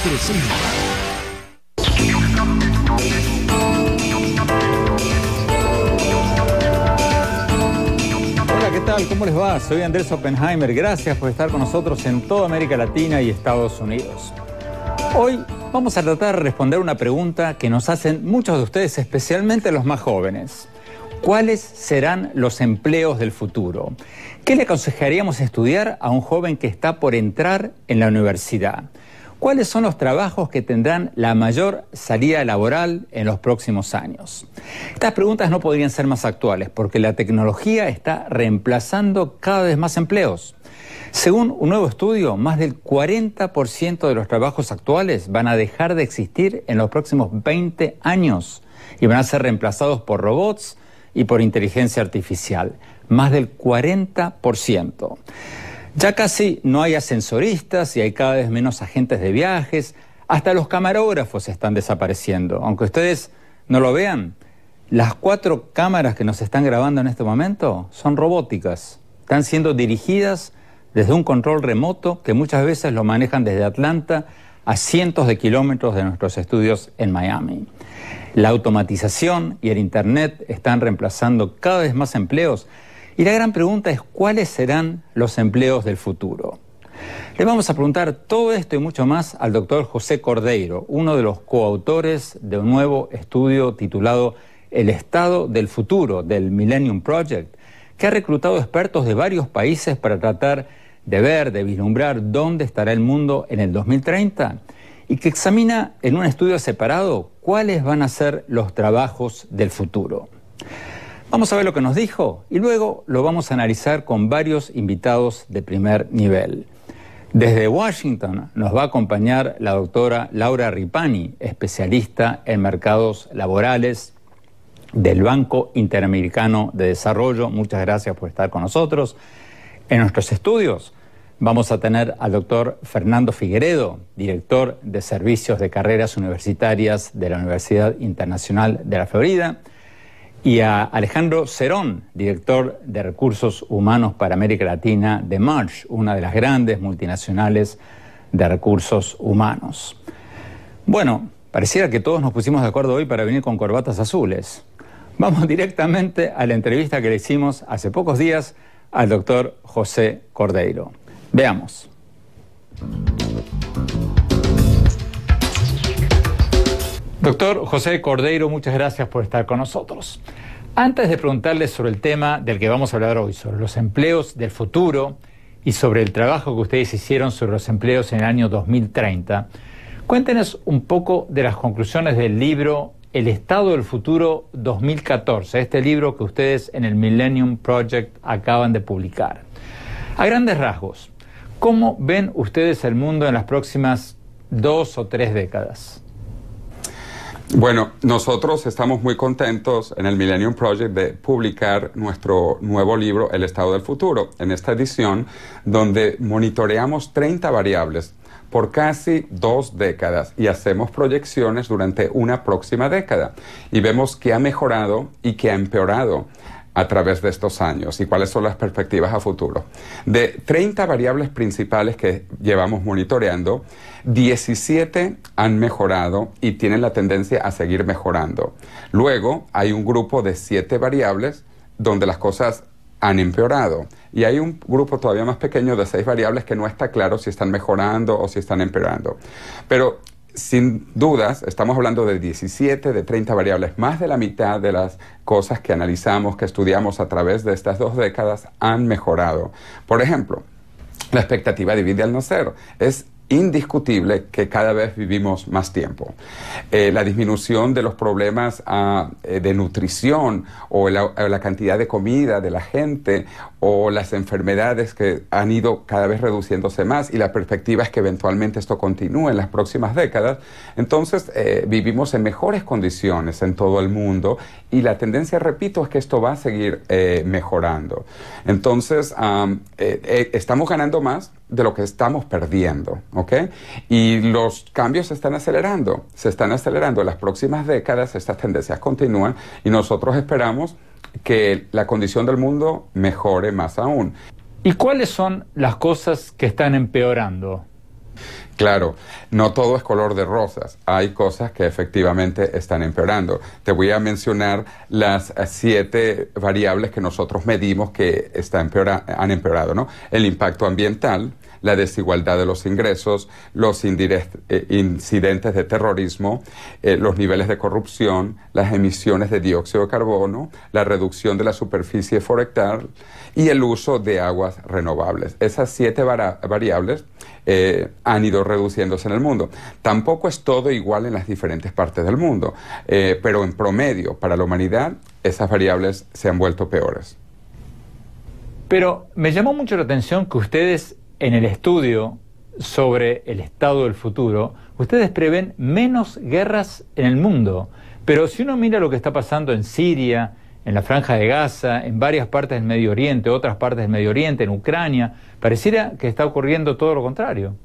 presenta. Hola, ¿qué tal? ¿Cómo les va? Soy Andrés Oppenheimer. Gracias por estar con nosotros en toda América Latina y Estados Unidos. Hoy vamos a tratar de responder una pregunta que nos hacen muchos de ustedes, especialmente los más jóvenes. ¿Cuáles serán los empleos del futuro? ¿Qué le aconsejaríamos estudiar a un joven que está por entrar en la universidad? ¿Cuáles son los trabajos que tendrán la mayor salida laboral en los próximos años? Estas preguntas no podrían ser más actuales porque la tecnología está reemplazando cada vez más empleos. Según un nuevo estudio, más del 40% de los trabajos actuales van a dejar de existir en los próximos 20 años y van a ser reemplazados por robots y por inteligencia artificial. Más del 40%. Ya casi no hay ascensoristas y hay cada vez menos agentes de viajes. Hasta los camarógrafos están desapareciendo. Aunque ustedes no lo vean, las 4 cámaras que nos están grabando en este momento son robóticas. Están siendo dirigidas desde un control remoto que muchas veces lo manejan desde Atlanta a cientos de kilómetros de nuestros estudios en Miami. La automatización y el Internet están reemplazando cada vez más empleos. Y la gran pregunta es, ¿cuáles serán los empleos del futuro? Le vamos a preguntar todo esto y mucho más al doctor José Cordeiro, uno de los coautores de un nuevo estudio titulado El Estado del Futuro, del Millennium Project, que ha reclutado expertos de varios países para tratar de ver, de vislumbrar dónde estará el mundo en el 2030 y que examina en un estudio separado cuáles van a ser los trabajos del futuro. Vamos a ver lo que nos dijo y luego lo vamos a analizar con varios invitados de primer nivel. Desde Washington nos va a acompañar la doctora Laura Ripani, especialista en mercados laborales del Banco Interamericano de Desarrollo. Muchas gracias por estar con nosotros. En nuestros estudios vamos a tener al doctor Fernando Figueredo, director de Servicios de Carreras Universitarias de la Universidad Internacional de la Florida, y a Alejandro Cerón, director de Recursos Humanos para América Latina de Marsh, una de las grandes multinacionales de recursos humanos. Bueno, pareciera que todos nos pusimos de acuerdo hoy para venir con corbatas azules. Vamos directamente a la entrevista que le hicimos hace pocos días al doctor José Cordeiro. Veamos. Doctor José Cordeiro, muchas gracias por estar con nosotros. Antes de preguntarle sobre el tema del que vamos a hablar hoy, sobre los empleos del futuro y sobre el trabajo que ustedes hicieron sobre los empleos en el año 2030, cuéntenos un poco de las conclusiones del libro El Estado del Futuro 2014, este libro que ustedes en el Millennium Project acaban de publicar. A grandes rasgos, ¿cómo ven ustedes el mundo en las próximas 2 o 3 décadas? Bueno, nosotros estamos muy contentos en el Millennium Project de publicar nuestro nuevo libro, El Estado del Futuro, en esta edición donde monitoreamos 30 variables por casi 2 décadas y hacemos proyecciones durante una próxima década y vemos qué ha mejorado y qué ha empeorado a través de estos años y cuáles son las perspectivas a futuro. De 30 variables principales que llevamos monitoreando, 17 han mejorado y tienen la tendencia a seguir mejorando. Luego hay un grupo de 7 variables donde las cosas han empeorado. Y hay un grupo todavía más pequeño de 6 variables que no está claro si están mejorando o si están empeorando. Pero sin dudas, estamos hablando de 17, de 30 variables. Más de la mitad de las cosas que analizamos, que estudiamos a través de estas 2 décadas han mejorado. Por ejemplo, la expectativa de vida al nacer es indiscutible que cada vez vivimos más tiempo. La disminución de los problemas de nutrición o la cantidad de comida de la gente o las enfermedades que han ido cada vez reduciéndose más y la perspectiva es que eventualmente esto continúe en las próximas décadas. Entonces vivimos en mejores condiciones en todo el mundo y la tendencia, repito, es que esto va a seguir mejorando. Entonces estamos ganando más de lo que estamos perdiendo, ¿ok? Y los cambios se están acelerando. En las próximas décadas estas tendencias continúan y nosotros esperamos que la condición del mundo mejore más aún. ¿Y cuáles son las cosas que están empeorando? Claro, no todo es color de rosas. Hay cosas que efectivamente están empeorando. Te voy a mencionar las 7 variables que nosotros medimos que han empeorado, ¿no? El impacto ambiental, la desigualdad de los ingresos, los incidentes de terrorismo, los niveles de corrupción, las emisiones de dióxido de carbono, la reducción de la superficie forestal y el uso de aguas renovables. Esas 7 variables han ido reduciéndose en el mundo. Tampoco es todo igual en las diferentes partes del mundo, pero en promedio, para la humanidad, esas variables se han vuelto peores. Pero me llamó mucho la atención que ustedes, en el estudio sobre el estado del futuro, ustedes prevén menos guerras en el mundo. Pero si uno mira lo que está pasando en Siria, en la Franja de Gaza, en varias partes del Medio Oriente, otras partes del Medio Oriente, en Ucrania, pareciera que está ocurriendo todo lo contrario.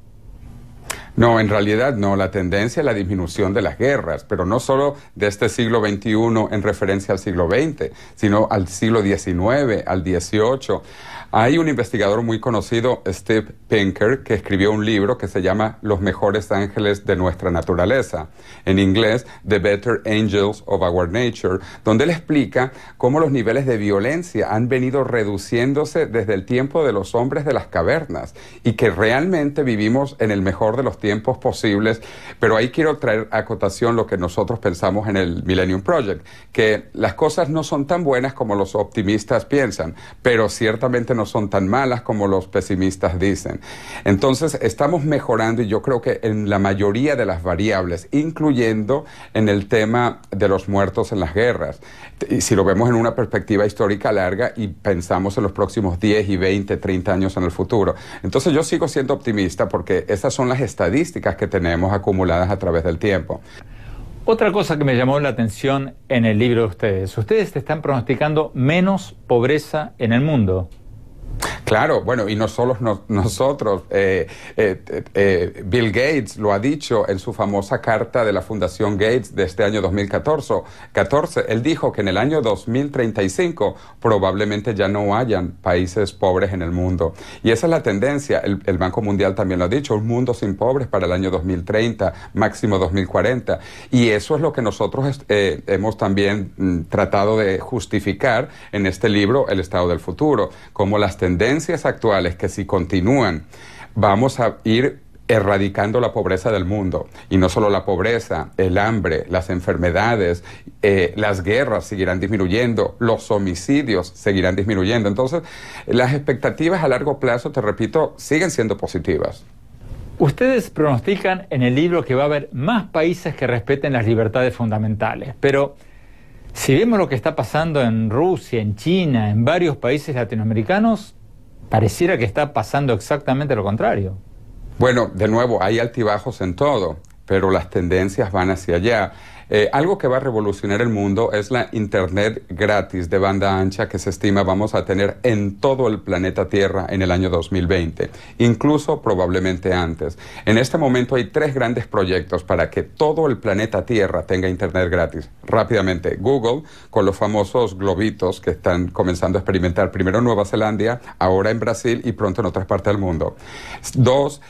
No, en realidad no. La tendencia es la disminución de las guerras, pero no solo de este siglo XXI en referencia al siglo XX, sino al siglo XIX, al XVIII. Hay un investigador muy conocido, Steve Pinker, que escribió un libro que se llama Los mejores ángeles de nuestra naturaleza, en inglés The Better Angels of Our Nature, donde él explica cómo los niveles de violencia han venido reduciéndose desde el tiempo de los hombres de las cavernas y que realmente vivimos en el mejor de los tiempos posibles. Pero ahí quiero traer a acotación lo que nosotros pensamos en el Millennium Project, que las cosas no son tan buenas como los optimistas piensan, pero ciertamente no son tan malas como los pesimistas dicen. Entonces estamos mejorando, y yo creo que en la mayoría de las variables, incluyendo en el tema de los muertos en las guerras. Y si lo vemos en una perspectiva histórica larga y pensamos en los próximos 10 y 20, 30 años en el futuro. Entonces yo sigo siendo optimista porque esas son las estadísticas que tenemos acumuladas a través del tiempo. Otra cosa que me llamó la atención en el libro de ustedes están pronosticando menos pobreza en el mundo. Claro, bueno, y no solo nosotros. Bill Gates lo ha dicho en su famosa carta de la Fundación Gates de este año 2014. Él dijo que en el año 2035 probablemente ya no hayan países pobres en el mundo. Y esa es la tendencia. El Banco Mundial también lo ha dicho, un mundo sin pobres para el año 2030, máximo 2040. Y eso es lo que nosotros hemos también tratado de justificar en este libro, El Estado del Futuro, como las tendencias actuales que si continúan vamos a ir erradicando la pobreza del mundo, y no solo la pobreza, el hambre, las enfermedades, las guerras seguirán disminuyendo, los homicidios seguirán disminuyendo. Entonces las expectativas a largo plazo, te repito, siguen siendo positivas. Ustedes pronostican en el libro que va a haber más países que respeten las libertades fundamentales, pero si vemos lo que está pasando en Rusia, en China, en varios países latinoamericanos, pareciera que está pasando exactamente lo contrario. Bueno, de nuevo, hay altibajos en todo, pero las tendencias van hacia allá. Algo que va a revolucionar el mundo es la Internet gratis de banda ancha que se estima vamos a tener en todo el planeta Tierra en el año 2020, incluso probablemente antes. En este momento hay 3 grandes proyectos para que todo el planeta Tierra tenga Internet gratis. Rápidamente, Google, con los famosos globitos que están comenzando a experimentar primero en Nueva Zelanda, ahora en Brasil y pronto en otras partes del mundo. 2,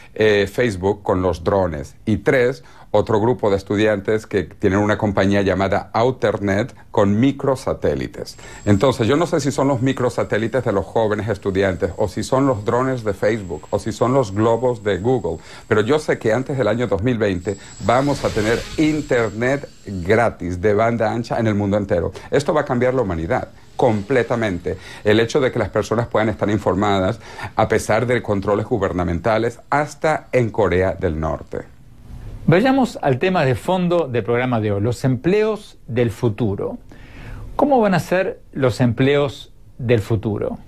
Facebook con los drones. Y 3, otro grupo de estudiantes que tienen una compañía llamada Outernet con microsatélites. Entonces, yo no sé si son los microsatélites de los jóvenes estudiantes, o si son los drones de Facebook, o si son los globos de Google, pero yo sé que antes del año 2020 vamos a tener Internet gratis de banda ancha en el mundo entero. Esto va a cambiar la humanidad completamente. El hecho de que las personas puedan estar informadas a pesar de controles gubernamentales, hasta en Corea del Norte. Vayamos al tema de fondo del programa de hoy, los empleos del futuro. ¿Cómo van a ser los empleos del futuro?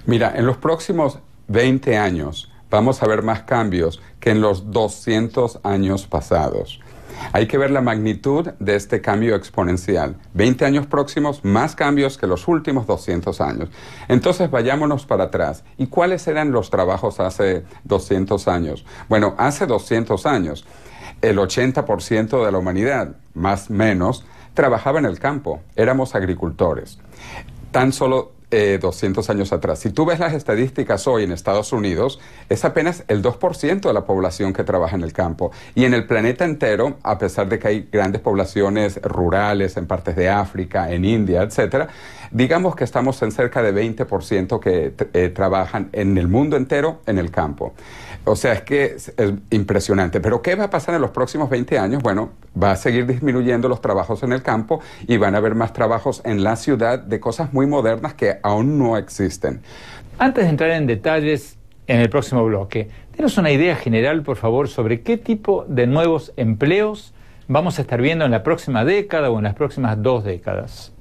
Mira, en los próximos 20 años vamos a ver más cambios que en los 200 años pasados. Hay que ver la magnitud de este cambio exponencial. 20 años próximos, más cambios que los últimos 200 años. Entonces, vayámonos para atrás. ¿Y cuáles eran los trabajos hace 200 años? Bueno, hace 200 años, el 80% de la humanidad, más o menos, trabajaba en el campo. Éramos agricultores. Tan solo 200 años atrás. Si tú ves las estadísticas hoy en Estados Unidos, es apenas el 2% de la población que trabaja en el campo. Y en el planeta entero, a pesar de que hay grandes poblaciones rurales en partes de África, en India, etcétera, digamos que estamos en cerca de 20% que trabajan en el mundo entero en el campo. O sea, es que es impresionante. Pero ¿qué va a pasar en los próximos 20 años? Bueno, va a seguir disminuyendo los trabajos en el campo y van a haber más trabajos en la ciudad de cosas muy modernas que aún no existen. Antes de entrar en detalles en el próximo bloque, denos una idea general, por favor, sobre qué tipo de nuevos empleos vamos a estar viendo en la próxima década o en las próximas 2 décadas.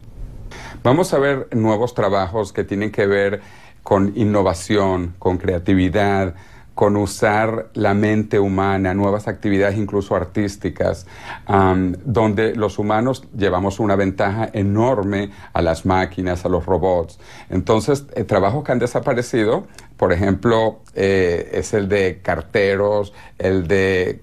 Vamos a ver nuevos trabajos que tienen que ver con innovación, con creatividad, con usar la mente humana, nuevas actividades incluso artísticas, donde los humanos llevamos una ventaja enorme a las máquinas, a los robots. Entonces, trabajos que han desaparecido, por ejemplo, es el de carteros, el de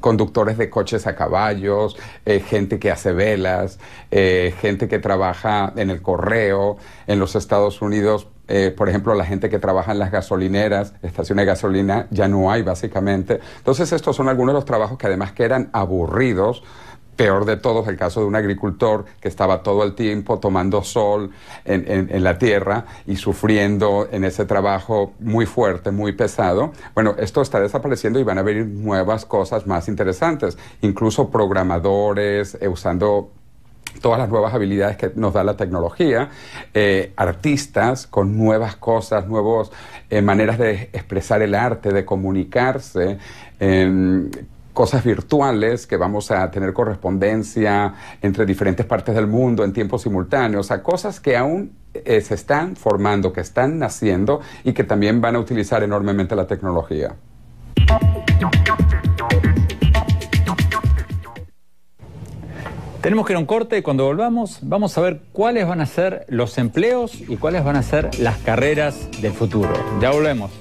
conductores de coches a caballos, gente que hace velas, gente que trabaja en el correo. En los Estados Unidos, por ejemplo, la gente que trabaja en las gasolineras, estaciones de gasolina, ya no hay básicamente. Entonces, estos son algunos de los trabajos que además que eran aburridos. Peor de todos, el caso de un agricultor que estaba todo el tiempo tomando sol en la tierra y sufriendo en ese trabajo muy fuerte, muy pesado. Bueno, esto está desapareciendo y van a venir nuevas cosas más interesantes. Incluso programadores, usando todas las nuevas habilidades que nos da la tecnología, artistas con nuevas cosas, nuevas maneras de expresar el arte, de comunicarse, cosas virtuales, que vamos a tener correspondencia entre diferentes partes del mundo en tiempo simultáneo, o sea, cosas que aún se están formando, que están naciendo y que también van a utilizar enormemente la tecnología. Tenemos que ir a un corte y cuando volvamos vamos a ver cuáles van a ser los empleos y cuáles van a ser las carreras del futuro. Ya volvemos.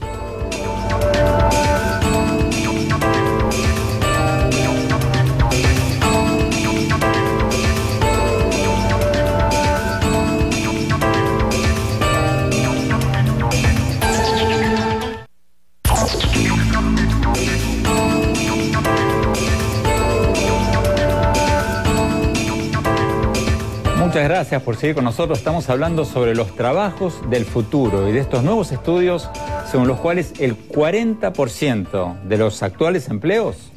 Muchas gracias por seguir con nosotros. Estamos hablando sobre los trabajos del futuro y de estos nuevos estudios según los cuales el 40% de los actuales empleos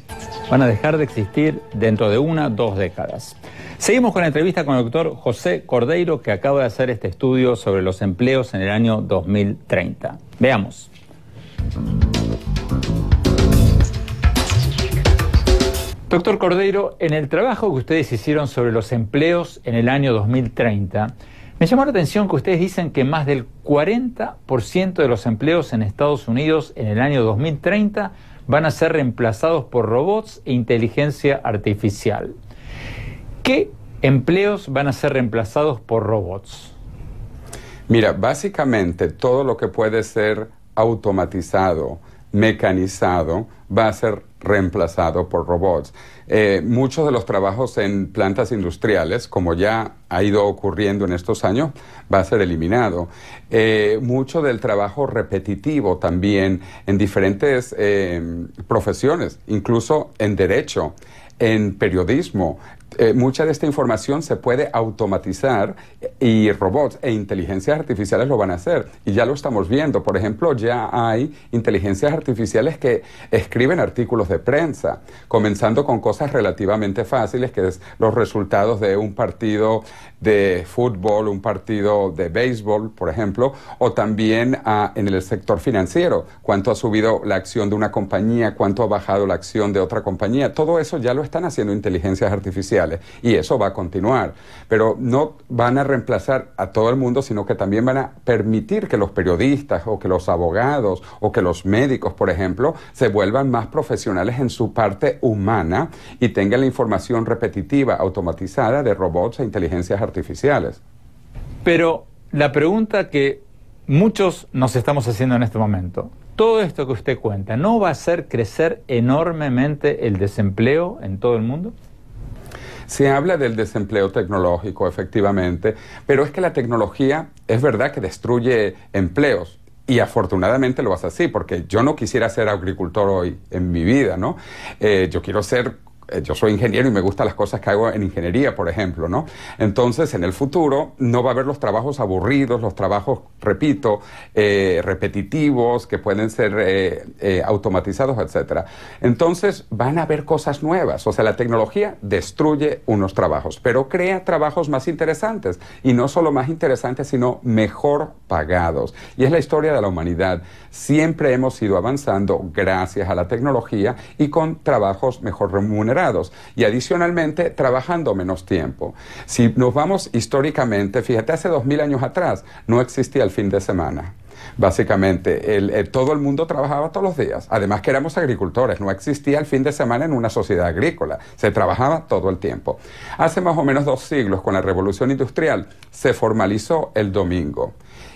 van a dejar de existir dentro de 1 o 2 décadas. Seguimos con la entrevista con el doctor José Cordeiro, que acaba de hacer este estudio sobre los empleos en el año 2030. Veamos. Doctor Cordeiro, en el trabajo que ustedes hicieron sobre los empleos en el año 2030, me llamó la atención que ustedes dicen que más del 40% de los empleos en Estados Unidos en el año 2030 van a ser reemplazados por robots e inteligencia artificial. ¿Qué empleos van a ser reemplazados por robots? Mira, básicamente todo lo que puede ser automatizado, mecanizado, va a ser reemplazado por robots. Muchos de los trabajos en plantas industriales, como ya ha ido ocurriendo en estos años, va a ser eliminado. Mucho del trabajo repetitivo también en diferentes profesiones, incluso en derecho, en periodismo. Mucha de esta información se puede automatizar y robots e inteligencias artificiales lo van a hacer. Y ya lo estamos viendo. Por ejemplo, ya hay inteligencias artificiales que escriben artículos de prensa, comenzando con cosas relativamente fáciles, que es los resultados de un partido de fútbol, un partido de béisbol, por ejemplo, o también en el sector financiero, cuánto ha subido la acción de una compañía, cuánto ha bajado la acción de otra compañía. Todo eso ya lo están haciendo inteligencias artificiales. Y eso va a continuar, pero no van a reemplazar a todo el mundo, sino que también van a permitir que los periodistas o que los abogados o que los médicos, por ejemplo, se vuelvan más profesionales en su parte humana y tengan la información repetitiva, automatizada de robots e inteligencias artificiales. Pero la pregunta que muchos nos estamos haciendo en este momento, ¿todo esto que usted cuenta no va a hacer crecer enormemente el desempleo en todo el mundo? Se habla del desempleo tecnológico, efectivamente, pero es que la tecnología es verdad que destruye empleos. Y afortunadamente lo hace así, porque yo no quisiera ser agricultor hoy en mi vida, ¿no? Yo soy ingeniero y me gustan las cosas que hago en ingeniería, por ejemplo, ¿no? Entonces, en el futuro no va a haber los trabajos aburridos, los trabajos, repito, repetitivos, que pueden ser automatizados, etcétera. Entonces, van a haber cosas nuevas. O sea, la tecnología destruye unos trabajos, pero crea trabajos más interesantes. Y no solo más interesantes, sino mejor pagados. Y es la historia de la humanidad. Siempre hemos ido avanzando gracias a la tecnología y con trabajos mejor remunerados. Y adicionalmente trabajando menos tiempo. Si nos vamos históricamente, fíjate, hace 2000 años atrás no existía el fin de semana. Básicamente, todo el mundo trabajaba todos los días. Además que éramos agricultores, no existía el fin de semana en una sociedad agrícola. Se trabajaba todo el tiempo. Hace más o menos 2 siglos, con la Revolución Industrial, se formalizó el domingo.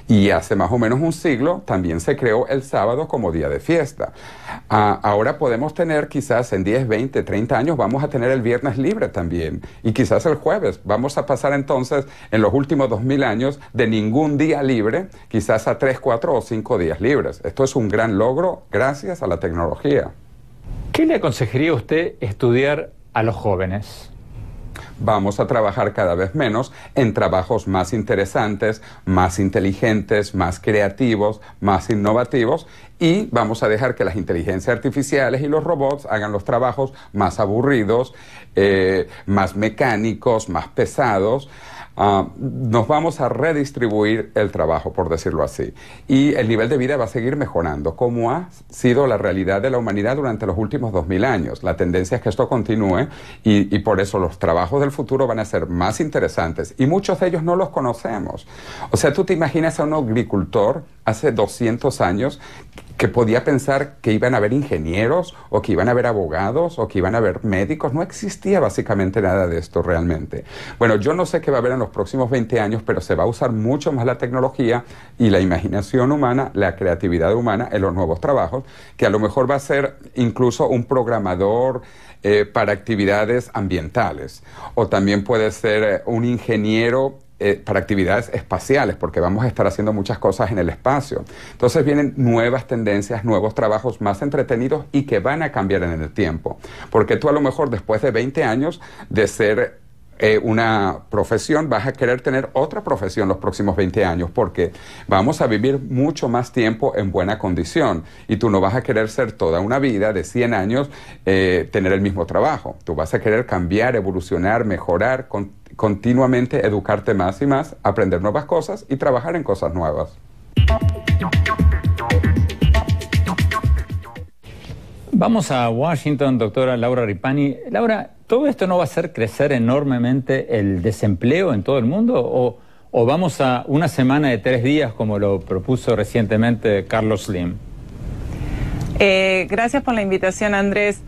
Y hace más o menos 1 siglo también se creó el sábado como día de fiesta. Ahora podemos tener, quizás en 10, 20, 30 años, vamos a tener el viernes libre también. Y quizás el jueves. Vamos a pasar entonces, en los últimos 2000 años, de ningún día libre, quizás a 3, 4 o 5 días libres. Esto es un gran logro gracias a la tecnología. ¿Qué le aconsejaría usted estudiar a los jóvenes? Vamos a trabajar cada vez menos en trabajos más interesantes, más inteligentes, más creativos, más innovativos, y vamos a dejar que las inteligencias artificiales y los robots hagan los trabajos más aburridos, más mecánicos, más pesados. Nos vamos a redistribuir el trabajo, por decirlo así. Y el nivel de vida va a seguir mejorando, como ha sido la realidad de la humanidad durante los últimos 2000 años. La tendencia es que esto continúe y por eso los trabajos del futuro van a ser más interesantes. Y muchos de ellos no los conocemos. O sea, tú te imaginas a un agricultor hace 200 años que podía pensar que iban a haber ingenieros o que iban a haber abogados o que iban a haber médicos. No existía básicamente nada de esto realmente. Bueno, yo no sé qué va a haber en los próximos 20 años, pero se va a usar mucho más la tecnología y la imaginación humana, la creatividad humana en los nuevos trabajos, que a lo mejor va a ser incluso un programador para actividades ambientales, o también puede ser un ingeniero para actividades espaciales, porque vamos a estar haciendo muchas cosas en el espacio. Entonces vienen nuevas tendencias, nuevos trabajos más entretenidos y que van a cambiar en el tiempo. Porque tú a lo mejor después de 20 años de ser una profesión, vas a querer tener otra profesión los próximos 20 años, porque vamos a vivir mucho más tiempo en buena condición y tú no vas a querer ser toda una vida de 100 años tener el mismo trabajo. Tú vas a querer cambiar, evolucionar, mejorar, continuamente educarte más y más, aprender nuevas cosas y trabajar en cosas nuevas. Vamos a Washington, doctora Laura Ripani. Laura, ¿todo esto no va a hacer crecer enormemente el desempleo en todo el mundo? ¿O vamos a una semana de 3 días como lo propuso recientemente Carlos Slim? Gracias por la invitación, Andrés.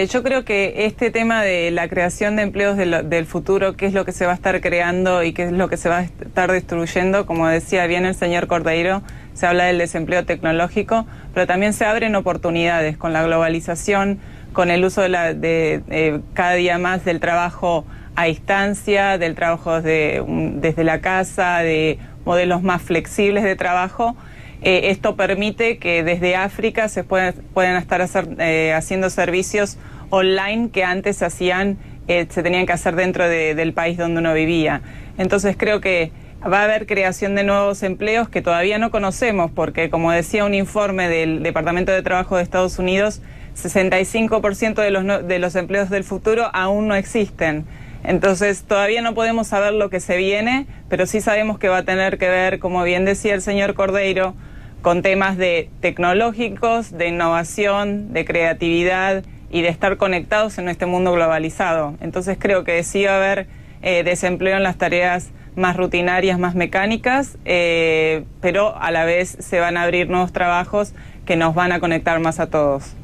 Yo creo que este tema de la creación de empleos del futuro, qué es lo que se va a estar creando y qué es lo que se va a estar destruyendo, como decía bien el señor Cordeiro, se habla del desempleo tecnológico, pero también se abren oportunidades con la globalización, con el uso de cada día más del trabajo a distancia, del trabajo desde la casa, de modelos más flexibles de trabajo. Esto permite que desde África se puedan estar haciendo servicios online que antes se tenían que hacer dentro del país donde uno vivía. Entonces creo que va a haber creación de nuevos empleos que todavía no conocemos, porque como decía un informe del Departamento de Trabajo de Estados Unidos, 65% de los empleos del futuro aún no existen. Entonces todavía no podemos saber lo que se viene, pero sí sabemos que va a tener que ver, como bien decía el señor Cordeiro, con temas de tecnológicos, de innovación, de creatividad y de estar conectados en este mundo globalizado. Entonces creo que sí va a haber desempleo en las tareas más rutinarias, más mecánicas, pero a la vez se van a abrir nuevos trabajos que nos van a conectar más a todos.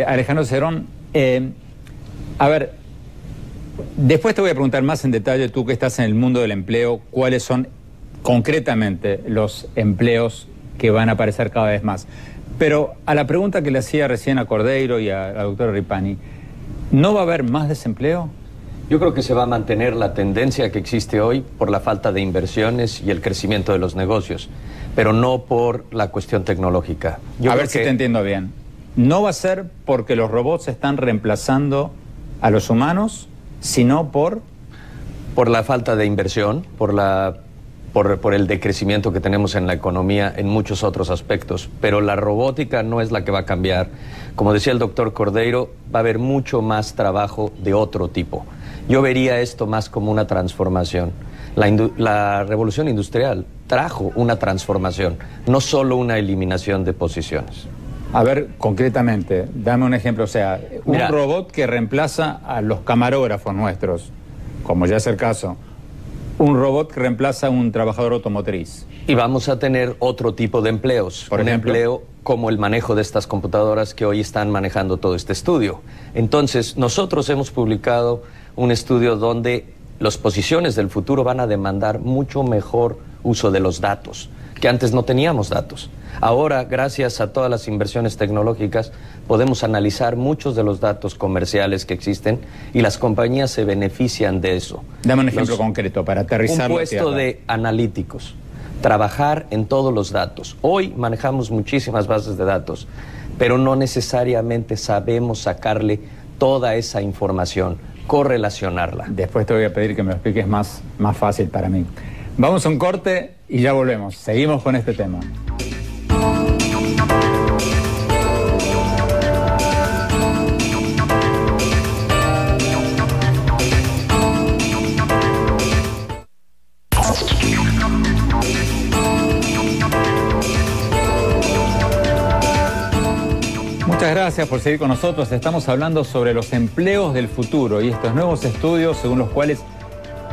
Alejandro Cerón, a ver, después te voy a preguntar más en detalle, tú que estás en el mundo del empleo, cuáles son concretamente los empleos que van a aparecer cada vez más. Pero a la pregunta que le hacía recién a Cordeiro y a la doctora Ripani, ¿No va a haber más desempleo? Yo creo que se va a mantener la tendencia que existe hoy por la falta de inversiones y el crecimiento de los negocios, pero no por la cuestión tecnológica. A ver si te entiendo bien. No va a ser porque los robots están reemplazando a los humanos, sino por la falta de inversión, por el decrecimiento que tenemos en la economía en muchos otros aspectos. Pero la robótica no es la que va a cambiar. Como decía el doctor Cordeiro, va a haber mucho más trabajo de otro tipo. Yo vería esto más como una transformación. La revolución industrial trajo una transformación, no solo una eliminación de posiciones. A ver, concretamente, dame un ejemplo. O sea, un robot que reemplaza a los camarógrafos nuestros, como ya es el caso. Un robot que reemplaza a un trabajador automotriz. Y vamos a tener otro tipo de empleos. Por ejemplo, empleo como el manejo de estas computadoras que hoy están manejando todo este estudio. Entonces, nosotros hemos publicado un estudio donde las posiciones del futuro van a demandar mucho mejor uso de los datos, que antes no teníamos datos. Ahora, gracias a todas las inversiones tecnológicas, podemos analizar muchos de los datos comerciales que existen y las compañías se benefician de eso. Dame un ejemplo concreto para aterrizarlo. Un puesto de analíticos, trabajar en todos los datos. Hoy manejamos muchísimas bases de datos, pero no necesariamente sabemos sacarle toda esa información, correlacionarla. Después te voy a pedir que me lo expliques más fácil para mí. Vamos a un corte y ya volvemos. Seguimos con este tema. Muchas gracias por seguir con nosotros. Estamos hablando sobre los empleos del futuro y estos nuevos estudios según los cuales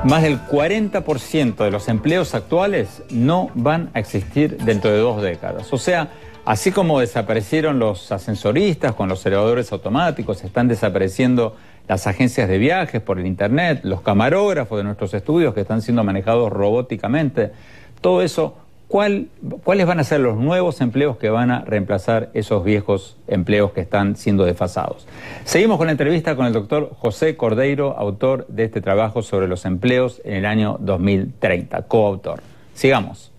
más del 40% de los empleos actuales no van a existir dentro de 2 décadas. O sea, así como desaparecieron los ascensoristas con los elevadores automáticos, están desapareciendo las agencias de viajes por el internet, los camarógrafos de nuestros estudios que están siendo manejados robóticamente, todo eso. ¿Cuáles van a ser los nuevos empleos que van a reemplazar esos viejos empleos que están siendo desfasados? Seguimos con la entrevista con el doctor José Cordeiro, autor de este trabajo sobre los empleos en el año 2030, coautor. Sigamos.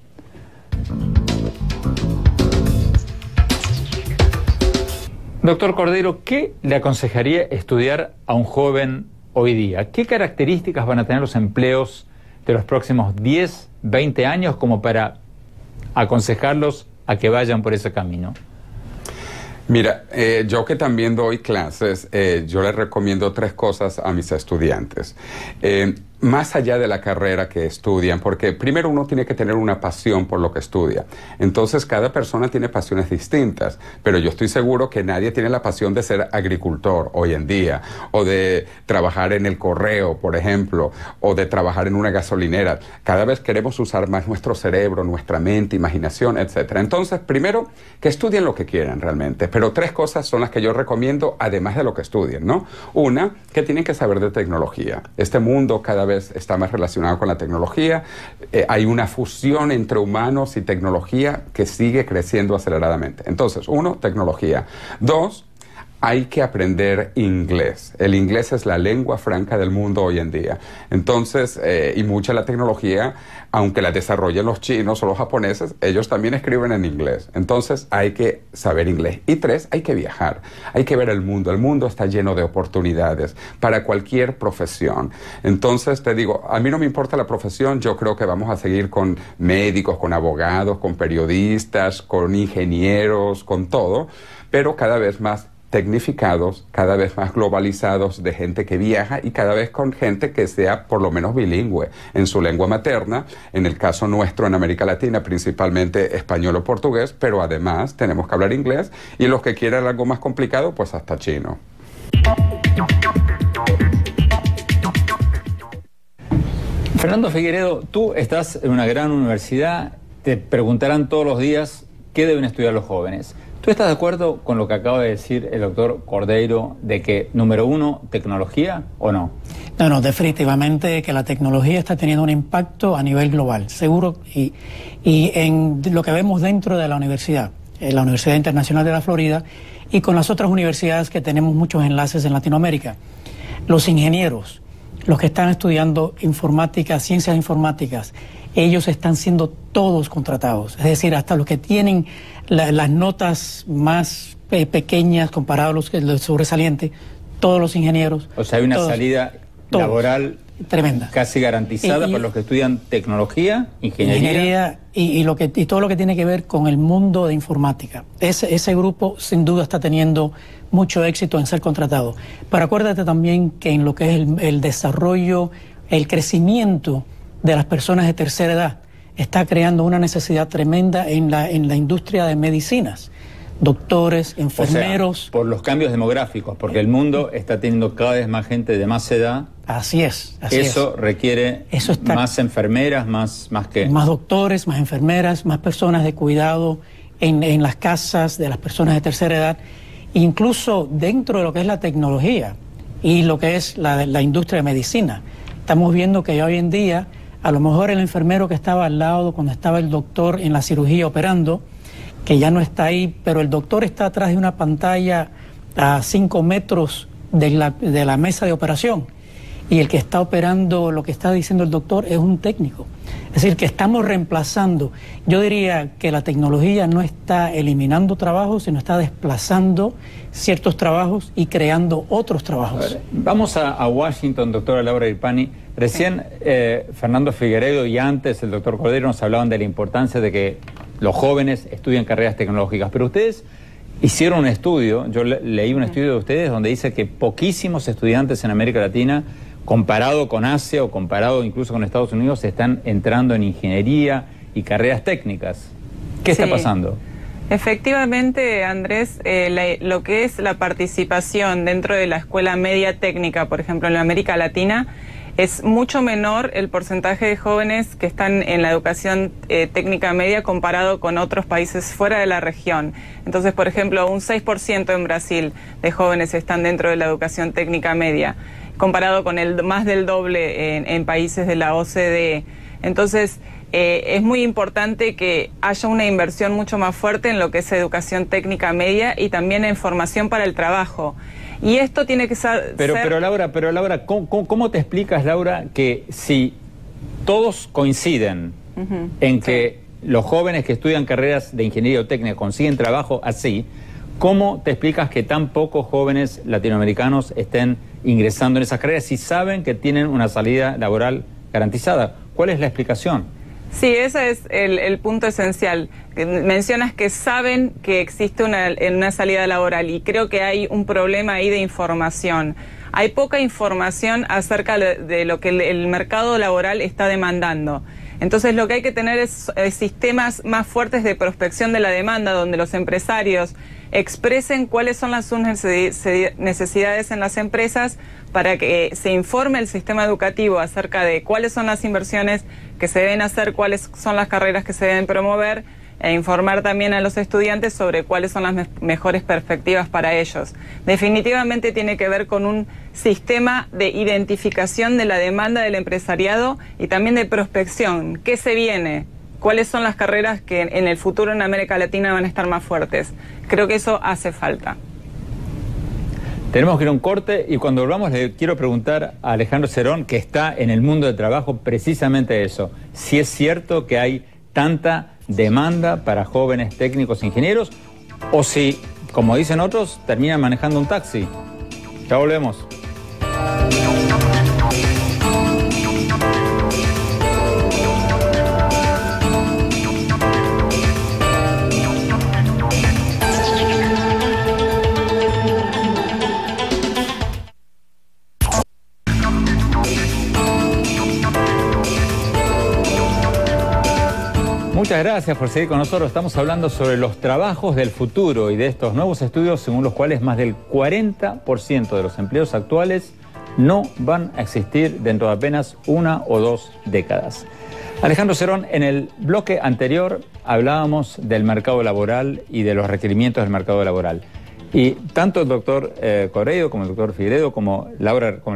Doctor Cordeiro, ¿qué le aconsejaría estudiar a un joven hoy día? ¿Qué características van a tener los empleos de los próximos 10, 20 años como para aconsejarlos a que vayan por ese camino? Mira, yo que también doy clases, yo les recomiendo 3 cosas a mis estudiantes. Más allá de la carrera que estudian, porque primero uno tiene que tener una pasión por lo que estudia. Entonces cada persona tiene pasiones distintas, pero yo estoy seguro que nadie tiene la pasión de ser agricultor hoy en día, o de trabajar en el correo, por ejemplo, o de trabajar en una gasolinera. Cada vez queremos usar más nuestro cerebro, nuestra mente, imaginación, etc. Entonces, primero, que estudien lo que quieran realmente, pero 3 cosas son las que yo recomiendo, además de lo que estudien, ¿no? Una, que tienen que saber de tecnología. Este mundo cada vez está más relacionado con la tecnología. Hay una fusión entre humanos y tecnología que sigue creciendo aceleradamente. Entonces, 1, tecnología. 2, hay que aprender inglés. El inglés es la lengua franca del mundo hoy en día. Entonces, y mucha de la tecnología, aunque la desarrollen los chinos o los japoneses, ellos también escriben en inglés. Entonces, hay que saber inglés. Y 3, hay que viajar. Hay que ver el mundo. El mundo está lleno de oportunidades para cualquier profesión. Entonces, te digo, a mí no me importa la profesión. Yo creo que vamos a seguir con médicos, con abogados, con periodistas, con ingenieros, con todo, pero cada vez más tecnificados, cada vez más globalizados, de gente que viaja y cada vez con gente que sea por lo menos bilingüe en su lengua materna, en el caso nuestro en América Latina principalmente español o portugués, pero además tenemos que hablar inglés y los que quieran algo más complicado pues hasta chino. Fernando Figueredo, tú estás en una gran universidad, te preguntarán todos los días qué deben estudiar los jóvenes. ¿Tú estás de acuerdo con lo que acaba de decir el doctor Cordeiro de que, número 1, tecnología o no? No, definitivamente que la tecnología está teniendo un impacto a nivel global, seguro, y en lo que vemos dentro de la universidad. la Universidad Internacional de la Florida, y con las otras universidades que tenemos muchos enlaces en Latinoamérica. Los ingenieros, los que están estudiando informática, ciencias informáticas, ellos están siendo todos contratados. Es decir, hasta los que tienen las notas más pequeñas comparadas a los sobresalientes, todos los ingenieros. O sea, hay una salida laboral tremenda, casi garantizada para los que estudian tecnología, ingeniería y todo lo que tiene que ver con el mundo de informática. Ese grupo sin duda está teniendo mucho éxito en ser contratado. Pero acuérdate también que en lo que es el desarrollo, el crecimiento de las personas de tercera edad está creando una necesidad tremenda en la industria de medicinas. Doctores, enfermeros. O sea, por los cambios demográficos, porque el mundo está teniendo cada vez más gente de más edad. Así es. Eso requiere más enfermeras, más que... Más doctores, más enfermeras, más personas de cuidado en las casas de las personas de tercera edad, incluso dentro de lo que es la tecnología y lo que es la industria de medicina. Estamos viendo que hoy en día, a lo mejor el enfermero que estaba al lado cuando estaba el doctor en la cirugía operando, que ya no está ahí, pero el doctor está atrás de una pantalla a 5 metros de la mesa de operación, y el que está operando, lo que está diciendo el doctor, es un técnico. Es decir, que estamos reemplazando. Yo diría que la tecnología no está eliminando trabajos, sino está desplazando ciertos trabajos y creando otros trabajos. A ver, vamos a Washington, doctora Laura Ripani. Recién Fernando Figueiredo y antes el doctor Cordeiro nos hablaban de la importancia de que los jóvenes estudian carreras tecnológicas, pero ustedes hicieron un estudio, yo leí un estudio de ustedes donde dice que poquísimos estudiantes en América Latina, comparado con Asia o comparado incluso con Estados Unidos, están entrando en ingeniería y carreras técnicas. ¿Qué está pasando? Efectivamente, Andrés, lo que es la participación dentro de la escuela media técnica, por ejemplo, en la América Latina, es mucho menor el porcentaje de jóvenes que están en la educación técnica media comparado con otros países fuera de la región. Entonces, por ejemplo, un 6% en Brasil de jóvenes están dentro de la educación técnica media, comparado con más del doble en países de la OCDE. Entonces, es muy importante que haya una inversión mucho más fuerte en lo que es educación técnica media y también en formación para el trabajo. Y esto tiene que ser... Pero Laura, ¿cómo te explicas, Laura, que si todos coinciden en que los jóvenes que estudian carreras de ingeniería o técnica consiguen trabajo así, ¿cómo te explicas que tan pocos jóvenes latinoamericanos estén ingresando en esas carreras si saben que tienen una salida laboral garantizada? ¿Cuál es la explicación? Sí, ese es el punto esencial. Mencionas que saben que existe una salida laboral y creo que hay un problema ahí de información. Hay poca información acerca de lo que el mercado laboral está demandando. Entonces lo que hay que tener es sistemas más fuertes de prospección de la demanda, donde los empresarios expresen cuáles son sus necesidades en las empresas para que se informe el sistema educativo acerca de cuáles son las inversiones que se deben hacer, cuáles son las carreras que se deben promover, e informar también a los estudiantes sobre cuáles son las mejores perspectivas para ellos. Definitivamente tiene que ver con un sistema de identificación de la demanda del empresariado y también de prospección. ¿Qué se viene? ¿Cuáles son las carreras que en el futuro en América Latina van a estar más fuertes? Creo que eso hace falta. Tenemos que ir a un corte y cuando volvamos le quiero preguntar a Alejandro Cerón, que está en el mundo del trabajo, precisamente eso. Si es cierto que hay tanta demanda para jóvenes técnicos ingenieros o si, como dicen otros, terminan manejando un taxi. Ya volvemos. Muchas gracias por seguir con nosotros. Estamos hablando sobre los trabajos del futuro y de estos nuevos estudios según los cuales más del 40% de los empleos actuales no van a existir dentro de apenas 1 o 2 décadas. Alejandro Cerón, en el bloque anterior hablábamos del mercado laboral y de los requerimientos del mercado laboral. Y tanto el doctor Correio como el doctor Figueiredo como la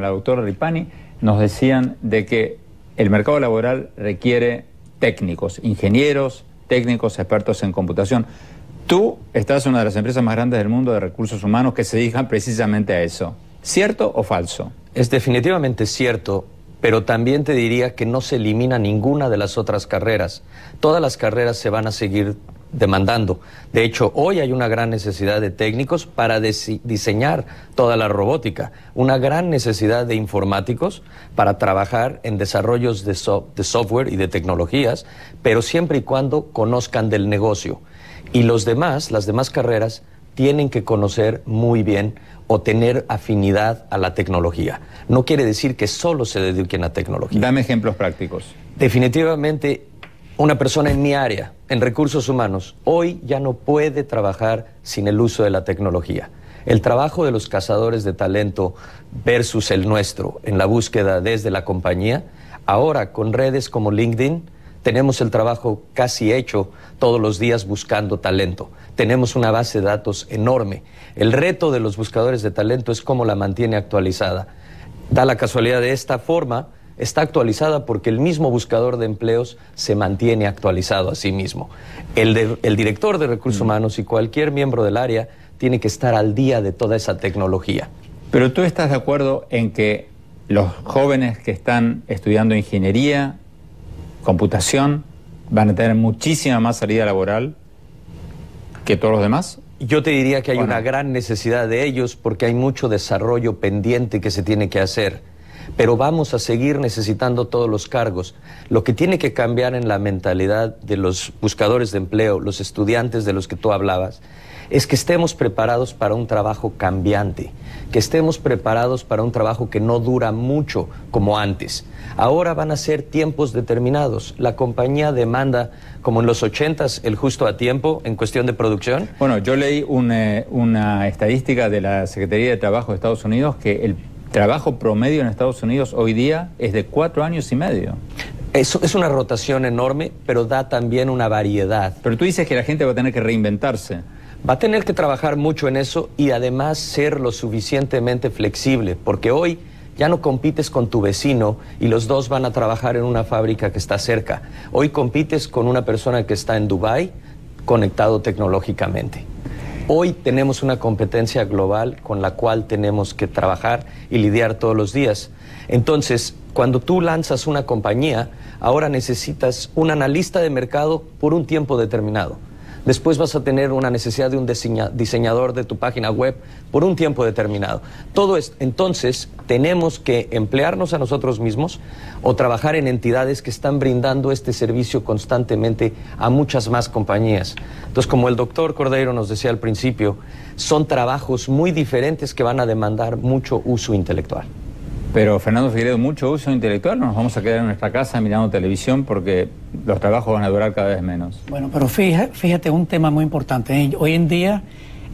doctora Ripani nos decían de que el mercado laboral requiere técnicos, ingenieros, técnicos, expertos en computación. Tú estás en una de las empresas más grandes del mundo de recursos humanos que se dedican precisamente a eso. ¿Cierto o falso? Es definitivamente cierto, pero también te diría que no se elimina ninguna de las otras carreras. Todas las carreras se van a seguir demandando. De hecho, hoy hay una gran necesidad de técnicos para diseñar toda la robótica, una gran necesidad de informáticos para trabajar en desarrollos de software y de tecnologías, pero siempre y cuando conozcan del negocio. Y las demás carreras tienen que conocer muy bien o tener afinidad a la tecnología. No quiere decir que solo se dediquen a tecnología. Dame ejemplos prácticos. Definitivamente, una persona en mi área, en recursos humanos, hoy ya no puede trabajar sin el uso de la tecnología. El trabajo de los cazadores de talento versus el nuestro en la búsqueda desde la compañía, ahora con redes como LinkedIn, tenemos el trabajo casi hecho todos los días buscando talento. Tenemos una base de datos enorme. El reto de los buscadores de talento es cómo la mantiene actualizada. Da la casualidad de esta forma, está actualizada porque el mismo buscador de empleos se mantiene actualizado a sí mismo. El director de recursos humanos y cualquier miembro del área tiene que estar al día de toda esa tecnología. Pero tú estás de acuerdo en que los jóvenes que están estudiando ingeniería, computación, van a tener muchísima más salida laboral que todos los demás. Yo te diría que hay una gran necesidad de ellos porque hay mucho desarrollo pendiente que se tiene que hacer. Pero vamos a seguir necesitando todos los cargos. Lo que tiene que cambiar en la mentalidad de los buscadores de empleo, los estudiantes de los que tú hablabas, es que estemos preparados para un trabajo cambiante, que estemos preparados para un trabajo que no dura mucho como antes. Ahora van a ser tiempos determinados. La compañía demanda, como en los 80s, el justo a tiempo en cuestión de producción. Bueno, yo leí una estadística de la Secretaría de Trabajo de Estados Unidos que el trabajo promedio en Estados Unidos hoy día es de 4 años y medio. Es una rotación enorme, pero da también una variedad. Pero tú dices que la gente va a tener que reinventarse. Va a tener que trabajar mucho en eso y además ser lo suficientemente flexible, porque hoy ya no compites con tu vecino y los dos van a trabajar en una fábrica que está cerca. Hoy compites con una persona que está en Dubái, conectado tecnológicamente. Hoy tenemos una competencia global con la cual tenemos que trabajar y lidiar todos los días. Entonces, cuando tú lanzas una compañía, ahora necesitas un analista de mercado por un tiempo determinado. Después vas a tener una necesidad de un diseñador de tu página web por un tiempo determinado. Todo esto, entonces, tenemos que emplearnos a nosotros mismos o trabajar en entidades que están brindando este servicio constantemente a muchas más compañías. Entonces, como el doctor Cordeiro nos decía al principio, son trabajos muy diferentes que van a demandar mucho uso intelectual. Pero, Fernando Figueiredo, mucho uso intelectual, nos vamos a quedar en nuestra casa mirando televisión porque los trabajos van a durar cada vez menos. Bueno, pero fíjate un tema muy importante. Hoy en día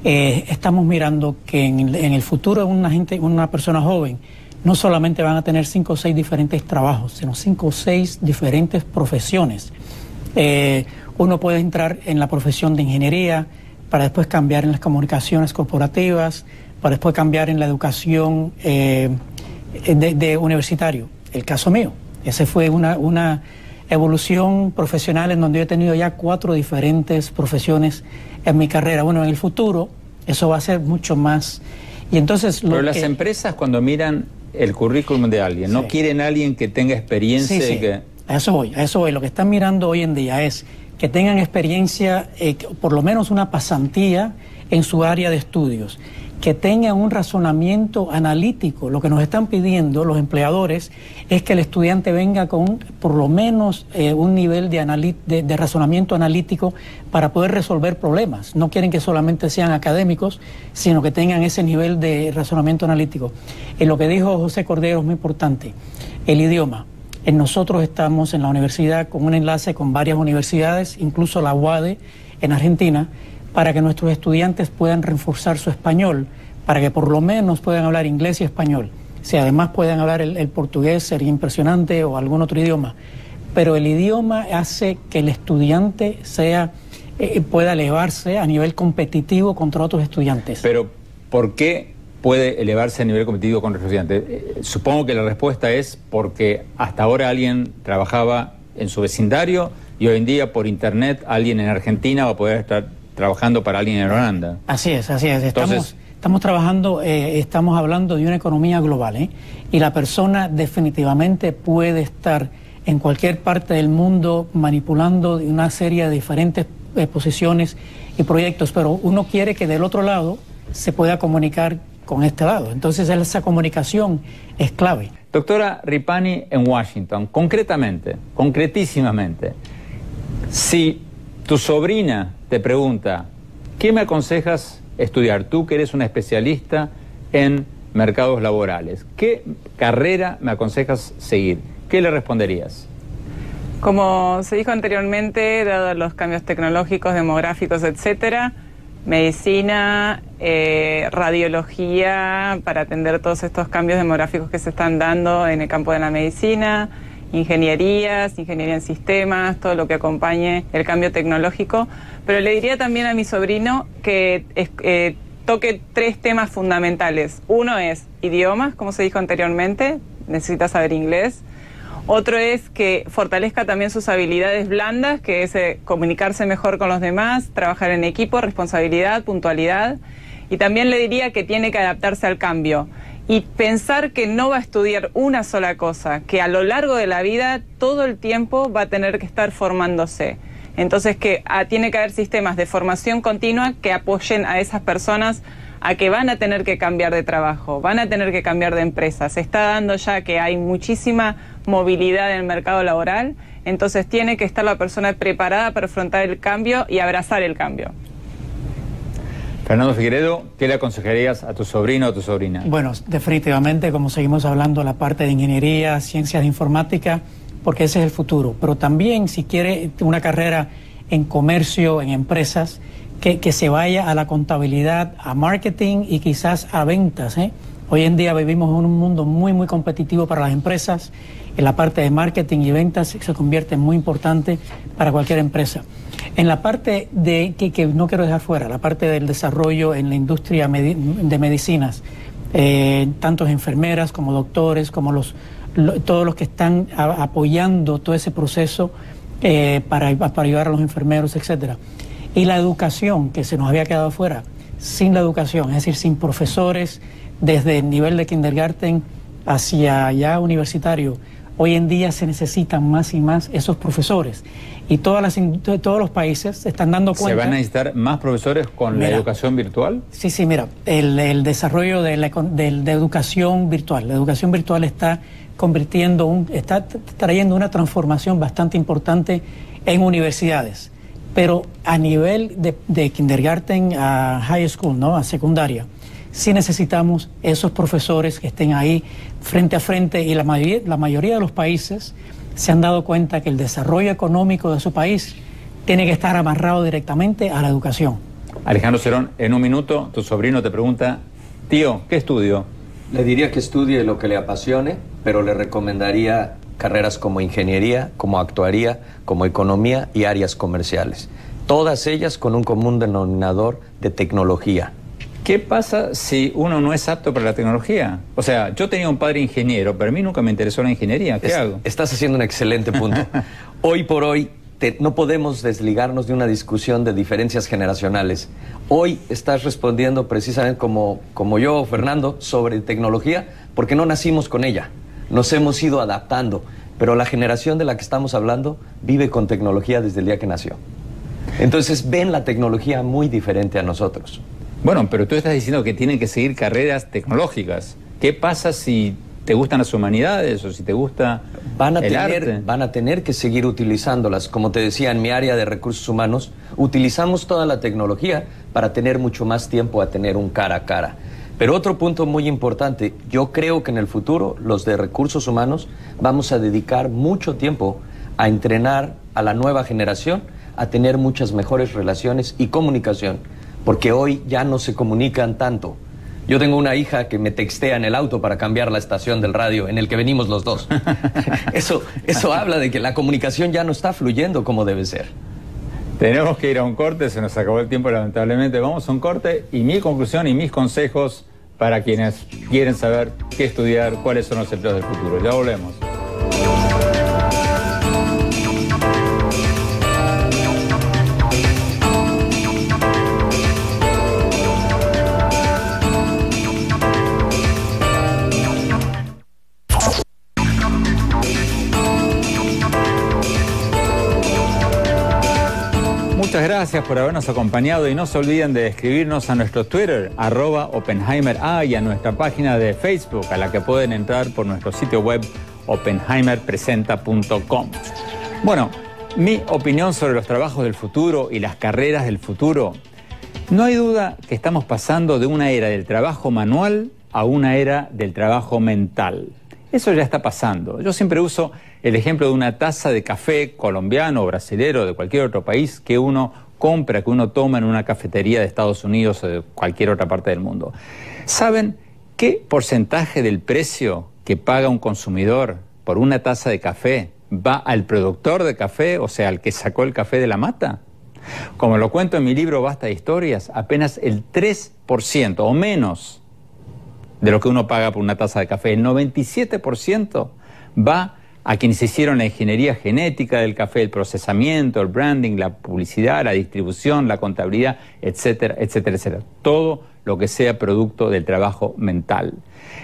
estamos mirando que en el futuro una persona joven no solamente van a tener 5 o 6 diferentes trabajos, sino 5 o 6 diferentes profesiones. Uno puede entrar en la profesión de ingeniería para después cambiar en las comunicaciones corporativas, para después cambiar en la educación de universitario. El caso mío, ese fue una evolución profesional en donde yo he tenido ya 4 diferentes profesiones en mi carrera. Bueno, en el futuro eso va a ser mucho más. Y entonces pero las empresas cuando miran el currículum de alguien, sí, no quieren a alguien que tenga experiencia. Sí, sí. Y que... A eso voy. Lo que están mirando hoy en día es que tengan experiencia, por lo menos una pasantía en su área de estudios, que tengan un razonamiento analítico. Lo que nos están pidiendo los empleadores es que el estudiante venga con por lo menos un nivel de razonamiento analítico para poder resolver problemas. No quieren que solamente sean académicos, sino que tengan ese nivel de razonamiento analítico. Lo que dijo José Cordeiro es muy importante, el idioma. Nosotros estamos en la universidad con un enlace con varias universidades, incluso la UADE en Argentina, para que nuestros estudiantes puedan reforzar su español, para que por lo menos puedan hablar inglés y español. Si además pueden hablar el portugués, sería impresionante, o algún otro idioma. Pero el idioma hace que el estudiante pueda elevarse a nivel competitivo contra otros estudiantes. Pero, ¿por qué puede elevarse a nivel competitivo con otros estudiantes? Supongo que la respuesta es porque hasta ahora alguien trabajaba en su vecindario y hoy en día por internet alguien en Argentina va a poder estar trabajando para alguien en Holanda. Así es, así es. Entonces, estamos trabajando, estamos hablando de una economía global, ¿eh? Y la persona definitivamente puede estar en cualquier parte del mundo manipulando una serie de diferentes posiciones y proyectos, pero uno quiere que del otro lado se pueda comunicar con este lado. Entonces esa comunicación es clave. Doctora Ripani, en Washington, concretísimamente, si tu sobrina te pregunta, ¿qué me aconsejas estudiar? Tú que eres una especialista en mercados laborales, ¿qué carrera me aconsejas seguir? ¿Qué le responderías? Como se dijo anteriormente, dado los cambios tecnológicos, demográficos, etcétera, medicina, radiología, para atender todos estos cambios demográficos que se están dando en el campo de la medicina, ingenierías, ingeniería en sistemas, todo lo que acompañe el cambio tecnológico. Pero le diría también a mi sobrino que toque 3 temas fundamentales. Uno es idiomas, como se dijo anteriormente, necesita saber inglés. Otro es que fortalezca también sus habilidades blandas, que es comunicarse mejor con los demás, trabajar en equipo, responsabilidad, puntualidad. Y también le diría que tiene que adaptarse al cambio y pensar que no va a estudiar una sola cosa, que a lo largo de la vida todo el tiempo va a tener que estar formándose. Entonces que tiene que haber sistemas de formación continua que apoyen a esas personas a que van a tener que cambiar de trabajo, van a tener que cambiar de empresa. Se está dando ya que hay muchísima movilidad en el mercado laboral, entonces tiene que estar la persona preparada para afrontar el cambio y abrazar el cambio. Fernando Figueredo, ¿qué le aconsejarías a tu sobrino o a tu sobrina? Bueno, definitivamente, como seguimos hablando, la parte de ingeniería, ciencias de informática, porque ese es el futuro. Pero también, si quiere una carrera en comercio, en empresas, que se vaya a la contabilidad, a marketing y quizás a ventas, ¿eh? Hoy en día vivimos en un mundo muy, muy competitivo para las empresas. En la parte de marketing y ventas se convierte en muy importante para cualquier empresa. En la parte de que no quiero dejar fuera, la parte del desarrollo en la industria de medicinas, tanto enfermeras como doctores, como todos los que están apoyando todo ese proceso para ayudar a los enfermeros, etcétera. Y la educación, que se nos había quedado fuera. Sin la educación, es decir, sin profesores desde el nivel de kindergarten hacia ya universitario, hoy en día se necesitan más y más esos profesores. Y todos los países se están dando cuenta... ¿Se van a necesitar más profesores con la educación virtual? Sí, mira, el desarrollo de educación virtual. La educación virtual está trayendo una transformación bastante importante en universidades. Pero a nivel de kindergarten a high school, ¿no?, a secundaria, sí necesitamos esos profesores que estén ahí frente a frente, y la mayoría de los países se han dado cuenta que el desarrollo económico de su país tiene que estar amarrado directamente a la educación. Alejandro Cerón, en un minuto tu sobrino te pregunta, tío, ¿qué estudio? Le diría que estudie lo que le apasione, pero le recomendaría carreras como ingeniería, como actuaría, como economía y áreas comerciales. Todas ellas con un común denominador de tecnología. ¿Qué pasa si uno no es apto para la tecnología? O sea, yo tenía un padre ingeniero, pero a mí nunca me interesó la ingeniería. ¿Qué hago? Estás haciendo un excelente punto. Hoy por hoy no podemos desligarnos de una discusión de diferencias generacionales. Hoy estás respondiendo precisamente como yo, Fernando, sobre tecnología, porque no nacimos con ella. Nos hemos ido adaptando, pero la generación de la que estamos hablando vive con tecnología desde el día que nació. Entonces ven la tecnología muy diferente a nosotros. Bueno, pero tú estás diciendo que tienen que seguir carreras tecnológicas. ¿Qué pasa si te gustan las humanidades o si te gusta el arte? Van a tener que seguir utilizándolas. Como te decía, en mi área de recursos humanos, utilizamos toda la tecnología para tener mucho más tiempo a tener un cara a cara. Pero otro punto muy importante, yo creo que en el futuro los de recursos humanos vamos a dedicar mucho tiempo a entrenar a la nueva generación a tener muchas mejores relaciones y comunicación, porque hoy ya no se comunican tanto. Yo tengo una hija que me textea en el auto para cambiar la estación del radio en el que venimos los dos. Eso habla de que la comunicación ya no está fluyendo como debe ser. Tenemos que ir a un corte, se nos acabó el tiempo lamentablemente. Vamos a un corte y mi conclusión y mis consejos para quienes quieren saber qué estudiar, cuáles son los empleos del futuro. Ya volvemos. Muchas gracias por habernos acompañado y no se olviden de escribirnos a nuestro Twitter, @OppenheimerA, y a nuestra página de Facebook, a la que pueden entrar por nuestro sitio web oppenheimerpresenta.com. Bueno, mi opinión sobre los trabajos del futuro y las carreras del futuro. No hay duda que estamos pasando de una era del trabajo manual a una era del trabajo mental. Eso ya está pasando. Yo siempre uso el ejemplo de una taza de café colombiano o brasilero de cualquier otro país que uno compra, que uno toma en una cafetería de Estados Unidos o de cualquier otra parte del mundo. ¿Saben qué porcentaje del precio que paga un consumidor por una taza de café va al productor de café, o sea, al que sacó el café de la mata? Como lo cuento en mi libro Basta de Historias, apenas el 3% o menos de lo que uno paga por una taza de café, el 97% va a quienes hicieron la ingeniería genética del café, el procesamiento, el branding, la publicidad, la distribución, la contabilidad, etcétera, etcétera, etcétera. Todo lo que sea producto del trabajo mental.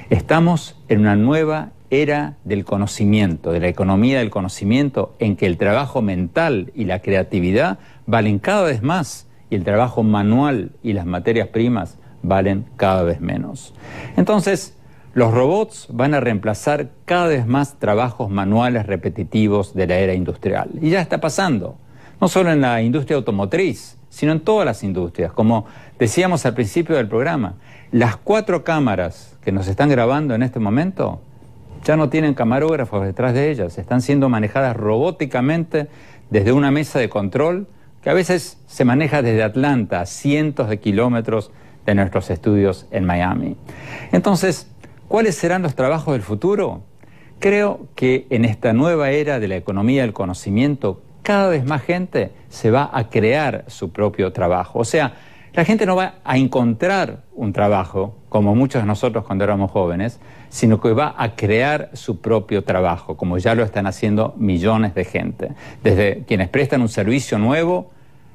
Estamos en una nueva era del conocimiento, de la economía del conocimiento, en que el trabajo mental y la creatividad valen cada vez más y el trabajo manual y las materias primas valen cada vez menos. Entonces, los robots van a reemplazar cada vez más trabajos manuales repetitivos de la era industrial. Y ya está pasando, no solo en la industria automotriz, sino en todas las industrias. Como decíamos al principio del programa, las 4 cámaras que nos están grabando en este momento ya no tienen camarógrafos detrás de ellas, están siendo manejadas robóticamente desde una mesa de control que a veces se maneja desde Atlanta, a cientos de kilómetros de nuestros estudios en Miami. Entonces, ¿cuáles serán los trabajos del futuro? Creo que en esta nueva era de la economía del conocimiento, cada vez más gente se va a crear su propio trabajo. O sea, la gente no va a encontrar un trabajo, como muchos de nosotros cuando éramos jóvenes, sino que va a crear su propio trabajo, como ya lo están haciendo millones de gente. Desde quienes prestan un servicio nuevo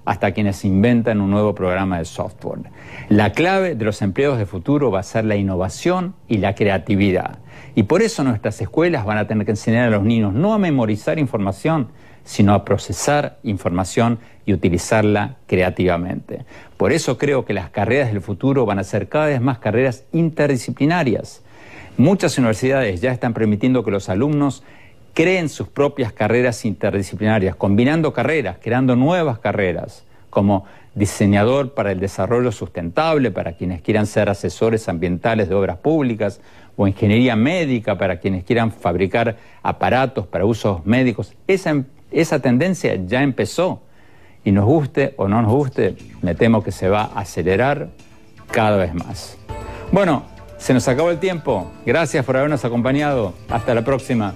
hasta quienes inventan un nuevo programa de software. La clave de los empleos de futuro va a ser la innovación y la creatividad. Y por eso nuestras escuelas van a tener que enseñar a los niños no a memorizar información, sino a procesar información y utilizarla creativamente. Por eso creo que las carreras del futuro van a ser cada vez más carreras interdisciplinarias. Muchas universidades ya están permitiendo que los alumnos creen sus propias carreras interdisciplinarias, combinando carreras, creando nuevas carreras, como diseñador para el desarrollo sustentable, para quienes quieran ser asesores ambientales de obras públicas, o ingeniería médica para quienes quieran fabricar aparatos para usos médicos. Esa tendencia ya empezó, y nos guste o no nos guste, me temo que se va a acelerar cada vez más. Bueno, se nos acabó el tiempo. Gracias por habernos acompañado. Hasta la próxima.